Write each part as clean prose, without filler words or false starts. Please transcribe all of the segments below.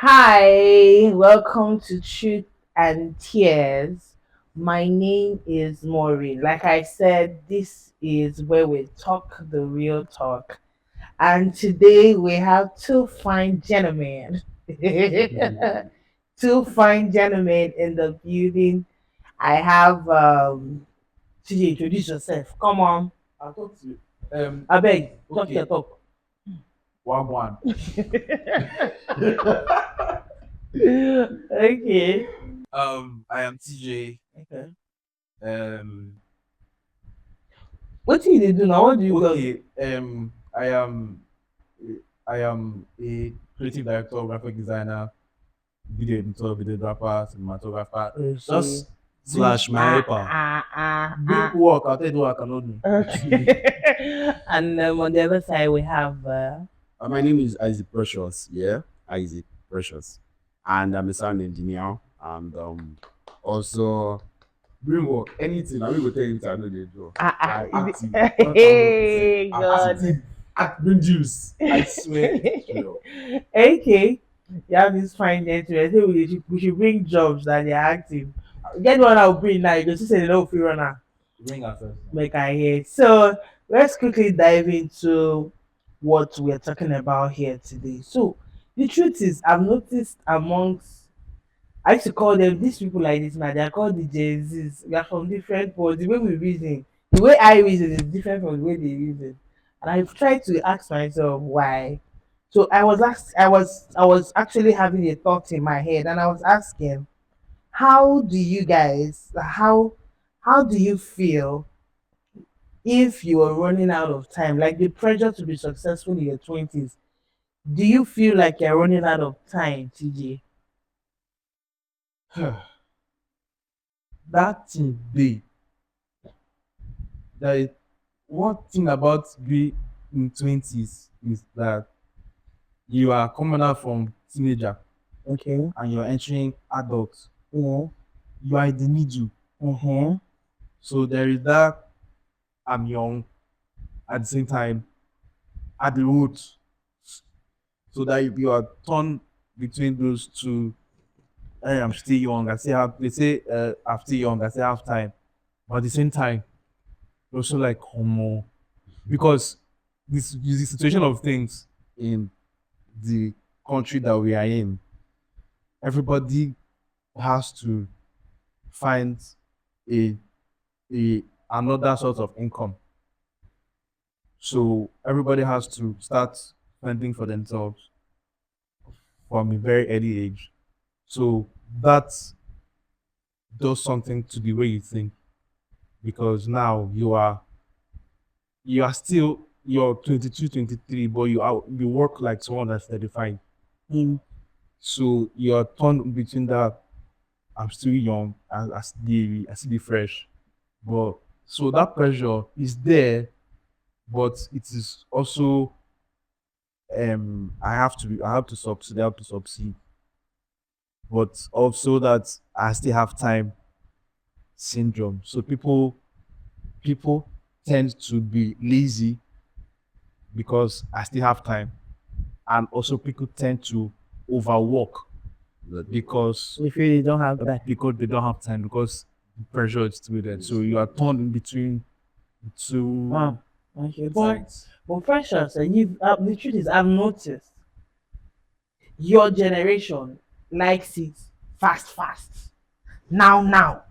Hi, welcome to Truth and Tears. My name is Maureen. Like I said, this is where we talk the real talk. And today we have two fine gentlemen. Two fine gentlemen in the building. I have TJ, introduce yourself. Come on. I thought you. I beg, talk your Okay. talk. One. Okay. I am TJ. Okay. Um. What do you dey do now? What do you do? Okay. I am a creative director, graphic designer, video editor, videographer, cinematographer. Okay. Just slash my helper. Bring work. I'll tell you what I cannot do. Okay. And on the other side, we have. My name is Isaac Precious. Yeah, Isaac Precious, and I'm a sound engineer. And also bring work anything. I will tell you I know the job. Like acting, Hey, God. acting, bring juice. I swear. Sure. Okay. You have this fine gentleman. I think we should bring jobs that they're active. Get one I'll bring now. You go see say they don't feel runner. Bring her first. Make I hear. So let's quickly dive into what we're talking about here today. So the truth is, I've noticed amongst I used to call them these people like this now. They are called the Gen Zs. We are from different worlds. The way we reason, the way I reason is different from the way they reason. And I've tried to ask myself why. So I was actually having a thought in my head, and I was asking, how do you guys how do you feel if you are running out of time, like the pressure to be successful in your 20s? Do you feel like you're running out of time, TJ? That thing dey. There is one thing about being in 20s is that you are coming out from teenager Okay. and you're entering adult. Yeah. You are in the middle. Mm-hmm. So there is that I'm young at the same time at the root. So that you are torn between those two. I am still young. I still have they say I'm still young, I still have time. But at the same time, you're also like homo. Because this is the situation of things in the country that we are in. Everybody has to find a a another source of income. So everybody has to start fending for themselves from a very early age. So that does something to the way you think because now you are still you're 22, 23, but you work like someone that's 35. Mm. So you're torn between that I'm still young, I still be fresh. But so that pressure is there, but it is also I have to succeed, but also that I still have time syndrome. So people tend to be lazy because I still have time. And also people tend to overwork because If you don't have that. because they don't have time because the pressure is still there. So you are torn in between two Wow. Okay. sides. But precious, and the truth is, I've noticed your generation likes it fast, fast. Now.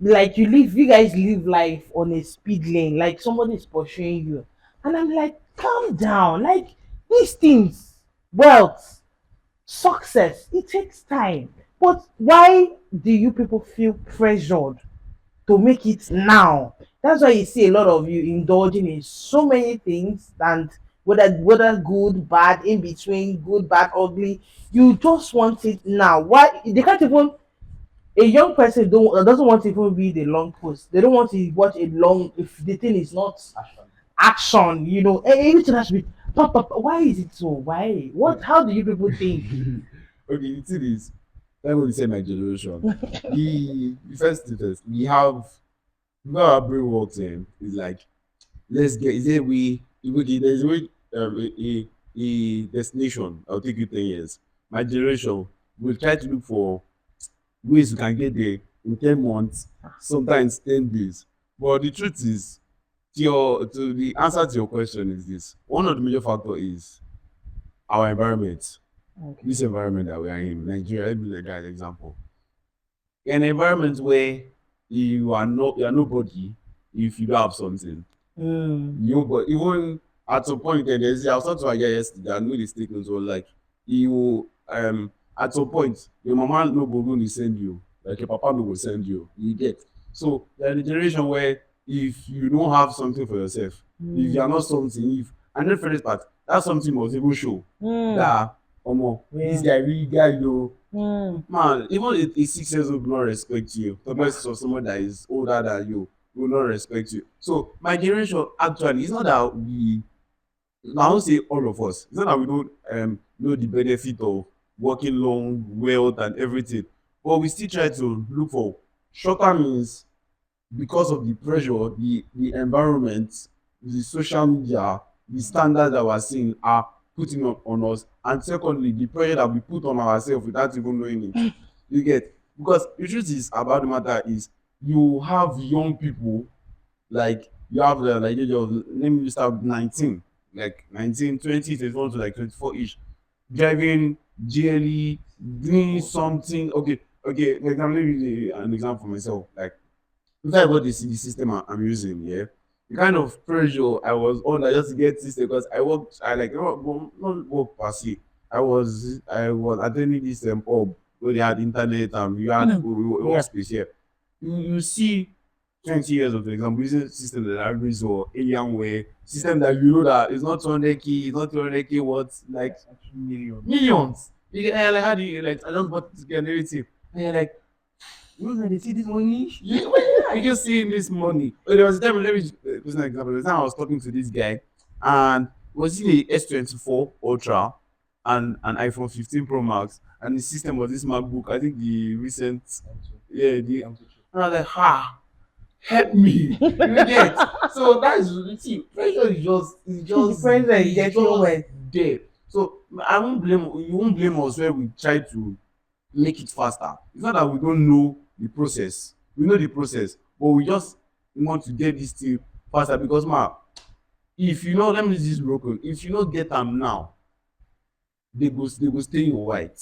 Like you guys live life on a speed lane, like somebody is pursuing you. And I'm like, calm down. Like these things, wealth, success, it takes time. But why do you people feel pressured to make it now? That's why you see a lot of you indulging in so many things, and whether good, bad, in between, good, bad, ugly, you just want it now. Why they can't even a young person don't doesn't want to even read a long post. They don't want to watch a long if the thing is not action, everything has to be pop, pop. Why is it so? Why? What how do you people think? Okay, the thing is, let me say my generation. The first thing first, we know our brain works in is like let's get is there we there's a way a destination. I'll take you 10 years. my generation will try to look for ways you can get there in 10 months, sometimes 10 days. But the truth is, to the answer to your question is this: one of the major factor is our environment. Okay. This environment that we are in, Nigeria. Let me use that as an example. An environment where you are nobody if you don't have something. But even at some point, I was talking to a guy yesterday. I know the statement was like, you at some point your mama no go go send you, like your papa no go send you. You get. So there is a generation where if you don't have something for yourself, if you are not something, if and then for this part, that something must even show that this guy really guy you man, even a 6 years old will not respect you. Unless for someone that is older than you will not respect you. So my generation actually, it's not that I won't say all of us. It's not that we don't know the benefit of working long, wealth and everything, but we still try to look for shorter means because of the pressure, the environment, the social media, the standards that we're seeing are putting on us, and secondly, the pressure that we put on ourselves without even knowing it. You get? Because the truth is about the matter is you have young people like you have the like age of let me start with 19, like 19, 20, 21 to like 24 each, driving GLE, doing something. Okay, like I'm giving an example for myself. Like if I got the system I'm using, yeah, the kind of pressure I was under just to get this because I worked, I like not work per se. I was attending this hub where they had internet and we had workspace here. You see 20 years of example using system that I use or Alienware system that you know that it's not 200k, it's not 200k worth like millions. Like how do you like I just bought this generative and you're like you know they see this money. Where are you seeing this money? Oh, there was a time, let me use an example. There was a time I was talking to this guy, and was he the S24 Ultra and an iPhone 15 Pro Max, and the system was this MacBook. I think the recent, yeah, the. And I was like, help me, you get. So that is you see, pressure is The just pressure is is getting just worse. there. So I won't blame you. Won't blame us where we try to make it faster. It's not that we don't know the process. We know the process, but we just want to get this thing faster because if you know, let me use this broken. If you don't get them now, they go stay in white.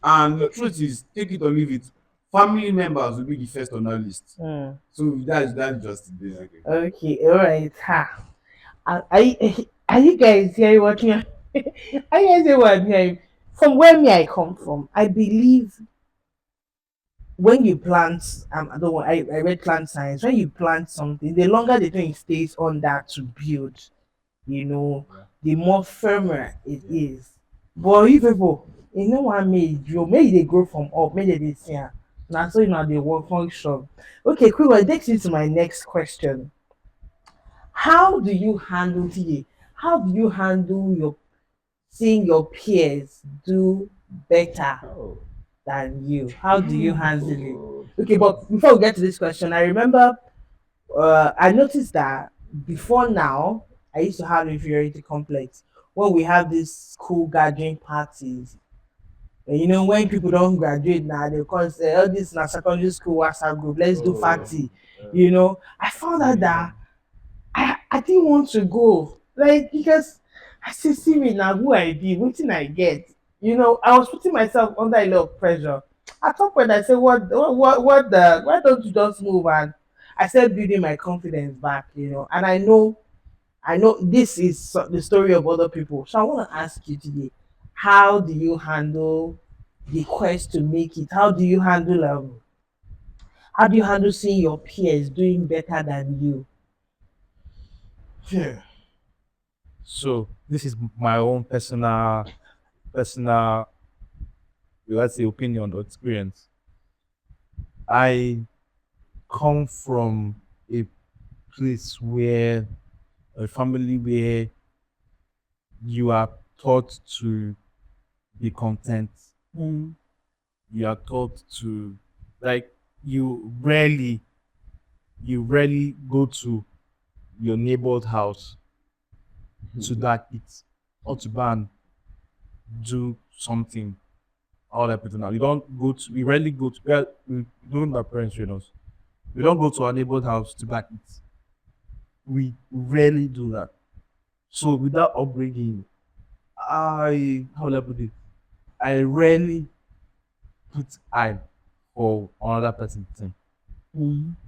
And the truth is, take it or leave it, family members will be the first on that list. So that's just it basically. Okay, all right. Ha. Are you guys hearing what me? Are you guys hearing what I'm hearing? From where me I come from, I believe when you plant, I don't want. I read plant science. When you plant something, the longer the thing stays on that to build, you know, the more firmer it is. But you people, you know what made you make they grow from up, make they this here. Now so you know they work function. Okay, cool. Well, it takes me to my next question. How do you handle TA? How do you handle your seeing your peers do better than you? How do you handle it? Okay, but before we get to this question, I remember I noticed that before now, I used to have inferiority complex when we have these school gathering parties. You know, when people don't graduate now, they call say, all this na secondary school WhatsApp group, let's do party. You know, I found out that I didn't want to go. Like because I say, see me now who I be, what thing I get. You know, I was putting myself under a lot of pressure. At some point I said, what the why don't you just move? And I started building my confidence back, you know. And I know this is the story of other people. So I want to ask you today, how do you handle the quest to make it? How do you handle seeing your peers doing better than you? Yeah. So this is my own personal, let's say, opinion or experience. I come from a place where a family where you are taught to be content. Mm. You are taught to like you rarely go to your neighbor's house to that eat or to go and do something. how will I put it now? You don't go to, we rarely go to, we don't my parents train us. We don't go to our neighbor's house to back it. We rarely do that. So with that upbringing, how will I put it? I rarely put I for another person's thing.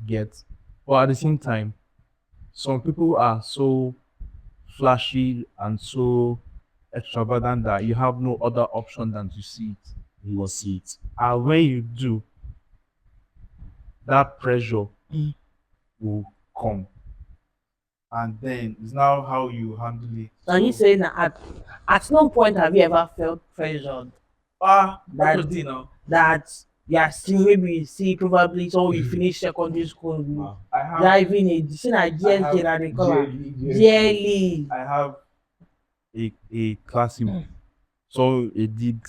Get. But at the same time, some people are so flashy and so extravagant that you have no other option than to see it. You will see it. And when you do, that pressure will come. And then it's now how you handle it. Are you saying that at no point have you ever felt pressured That's the thing now. that you are seeing, maybe you see probably so you finish secondary school, I have driving a seen a GSK that they call yearly. I have a classmate. So he did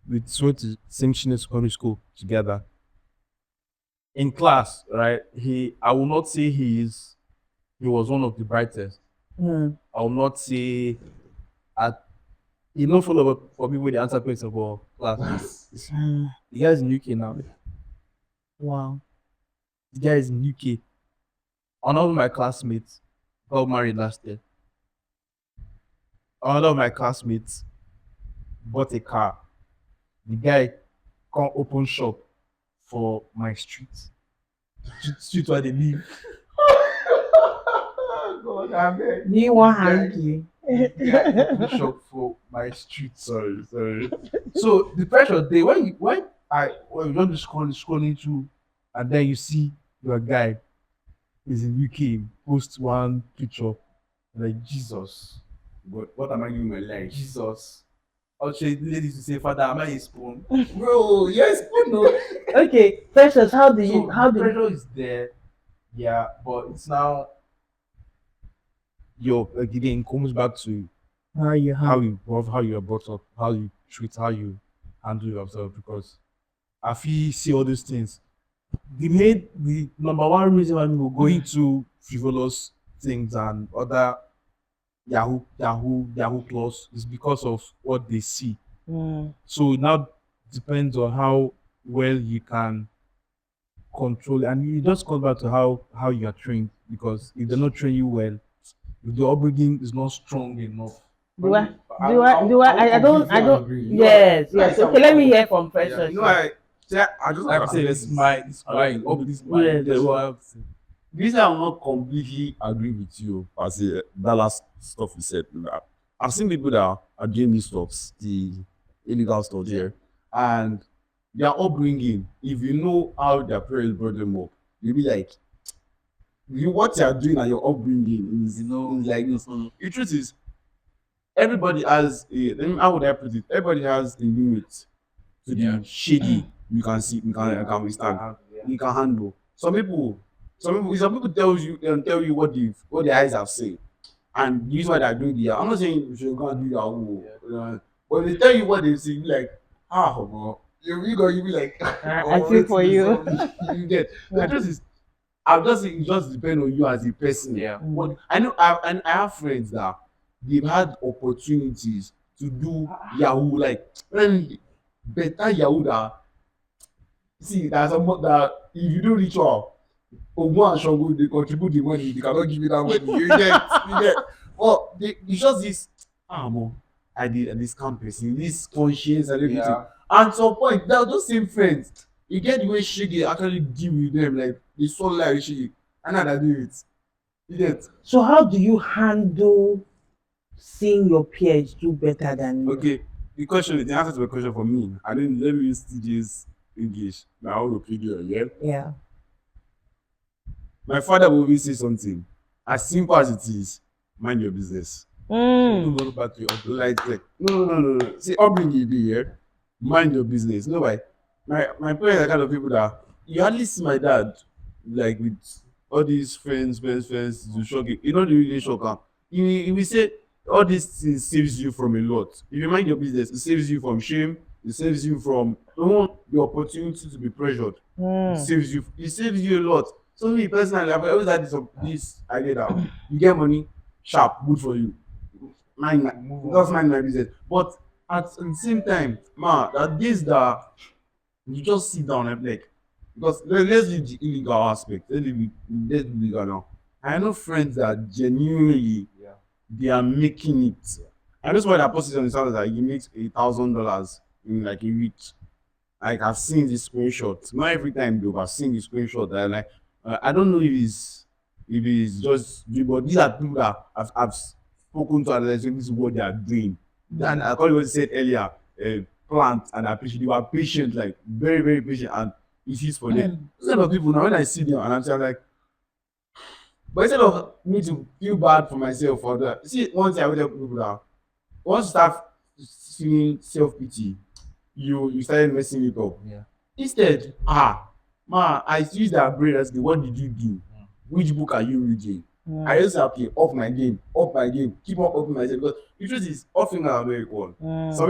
we went to same secondary school together. In class, right? I will not say he was one of the brightest. Mm. I will not say at he not follow up for people with the answer questions for class. The guy is in UK now. Wow. The guy is in UK. Another of my classmates got married last year. Another of my classmates bought a car. The guy can't open shop for my street. Street where they live. God, I mean. Do you want hanky? Yeah, open shop for my street. Sorry. So the pressure they when you don't scrolling through and then you see your guy is in UK, post one picture like Jesus. What am I doing with my life? Jesus. Also, ladies will say, Father, am I a spoon? Bro, yes, spoon, no. Okay, Precious, how do So you how do pressure is there, yeah, but it's now your like again it comes back to how you how you are brought up, how you treat, how you handle yourself. Because if you see all these things, the number one reason why people go into frivolous things and other Yahoo plus is because of what they see. So it now depends on how well you can control, and it just comes back to how you are trained. Because if they not train you well, if the upbringing is not strong enough. I don't yes. Okay, let me hear from Precious. You know, I just like to say this my Yes. this what I have to say. This I will not completely agree with you as that last stuff you said. I've seen people that are doing these stuffs, the illegal stuff there, and their upbringing, if you know how their parents brought them up, you'll be like, what you are doing and your upbringing is, is like this. The truth is, everybody has how would I put it? Everybody has a limit to the shady you can see, you can withstand, you can handle. Some people tell you what the eyes have seen, and this is why they're doing I'm not saying you should go and do but they tell you what they see, you be like, bro. You be like, I feel for you. You get. The truth is, I'll just say it just depends on you as a person. Yeah. But I know I have friends that they've had opportunities to do Yahoo, like better Yahoo that see there's some that if you do ritual, Ogun and Shogun they contribute the money, they cannot give you that money. You get. Well, it's just this more I did this campus, in this conscience and everything. Yeah. And some point, they're those same friends. You get the way Shiggy actually deal with them, like they so like Shiggy, and now they do it. You get. So how do you handle seeing your peers do better than you? Okay, the answer to the question for me, I didn't let me use TJ's English. Now opinion, yeah. Yeah. My father will always say something. As simple as it is, mind your business. Don't go back to your light tech. No. See, upbringing be here. Mind your business. No, why? My parents are kind of people that you hardly see my dad like with all these friends to shock you. You know the really shock am. He will say all these things saves you from a lot. If you mind your business, it saves you from shame, it saves you from the opportunity to be pressured. It saves you a lot. So me personally, I've always had this idea that you get money, sharp, good for you. Just mind my business. But at the same time, man, that days that you just sit down and like, because let's leave the illegal aspect. Let's leave legal now. I know friends that genuinely they are making it. I just want that person on the side that you make $1,000 in like a week. Like I've seen this screenshot. Not every time though, but I've seen the screenshot. That like I don't know if it's just but these are people that I've spoken to and they say this is what they are doing. And I call it what you said earlier, plant and appreciate. They were patient, like very, very patient, and it is for them. Those kind of people now when I see them and I'm like, but instead of me to feel bad for myself for that, see one thing I will tell people that once you start feeling self pity, you started messing it up. Yeah. Instead, man, I use that brain as the what did you do? Which book are you reading? I just say, okay, off my game, keep on upping myself because the truth is, all things are very equal. Some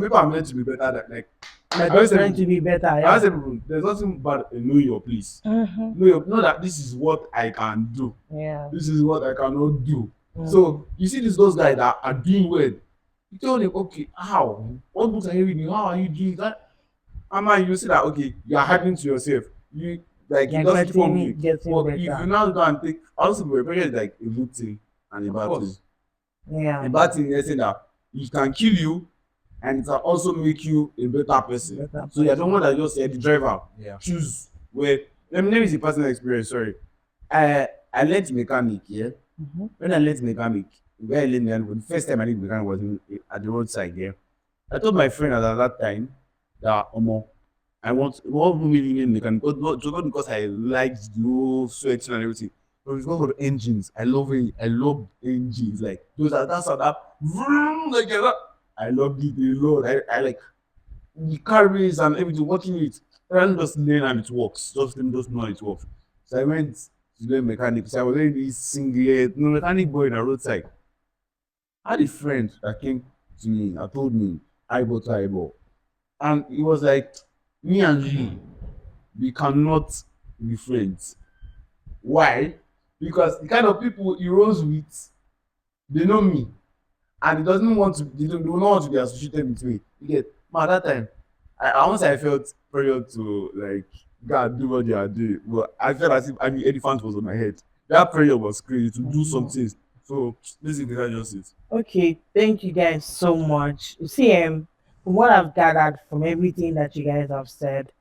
people are meant to be better than like Like I always they're tell trying to people, be better. I Yeah. always tell people, there's nothing bad in know your place. Know that this is what I can do. Yeah. This is what I cannot do. Mhm. So you see those guys that are doing well. You tell them, okay, how? What books are you reading? How are you doing that? And man, you see that okay, you are hiding to yourself. You like you Like just keep on getting moving. But if better. you now go and take also prepare is like a good thing and a bad thing. Yeah. A bad thing is saying that it can kill you and it can also make you a better person. Better So you're the one that just said the driver Yeah. choose where let me see personal experience, sorry. I learned mechanic, yeah. Mhm. When I learned mechanic, where I learned the first time I did mechanic was at the roadside, yeah. I told my friend at that time that I want what really in mechanic not because I like the whole sweating and everything. But it's because of engines. I love it. I love engines. Like those are that's how that vroom, like that. I love it a lot. I like the carries and everything, watching it. I don't just learn and it works. Just let me just know how it works. So I went to learn mechanics. So I was already singlet, no mechanic boy in the roadside. I had a friend that came to me and told me eyeball to eyeball. And it was like, me and you, we cannot be friends. Why? Because the kind of people he rose with, they know me. And he doesn't want to, they don't want to be associated with me. You get, man, at that time, once I felt pressure to like God do what they are doing. But I felt as if I mean elephant was on my head. That pressure was crazy to do something. So basically that's just it. Okay, thank you guys so much. You see, from what I've gathered from everything that you guys have said,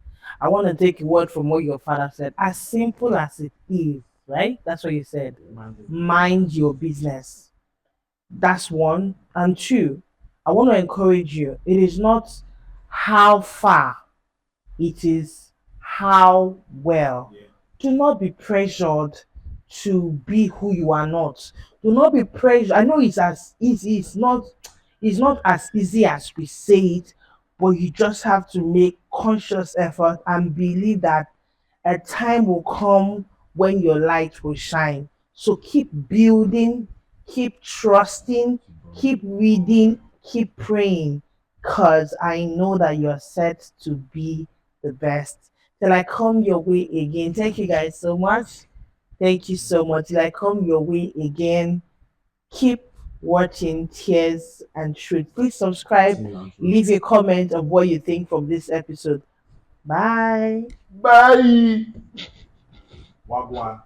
I want to take a word from what your father said. As simple as it is, right? That's what you said. Mind your business. That's one. And two, I want to encourage you. It is not how far, it is how well. Do not be pressured to be who you are not. Do not be pressured. I know it's as easy, it's not as easy as we say it, but you just have to make conscious effort and believe that a time will come when your light will shine. So keep building, keep trusting, keep reading, keep praying, because I know that you're set to be the best. Till I come your way again. Thank you guys so much. Thank you so much. Till I come your way again, keep watching Tears and Truth. Please subscribe, leave a comment of what you think from this episode. Bye. Bye. Wagwan.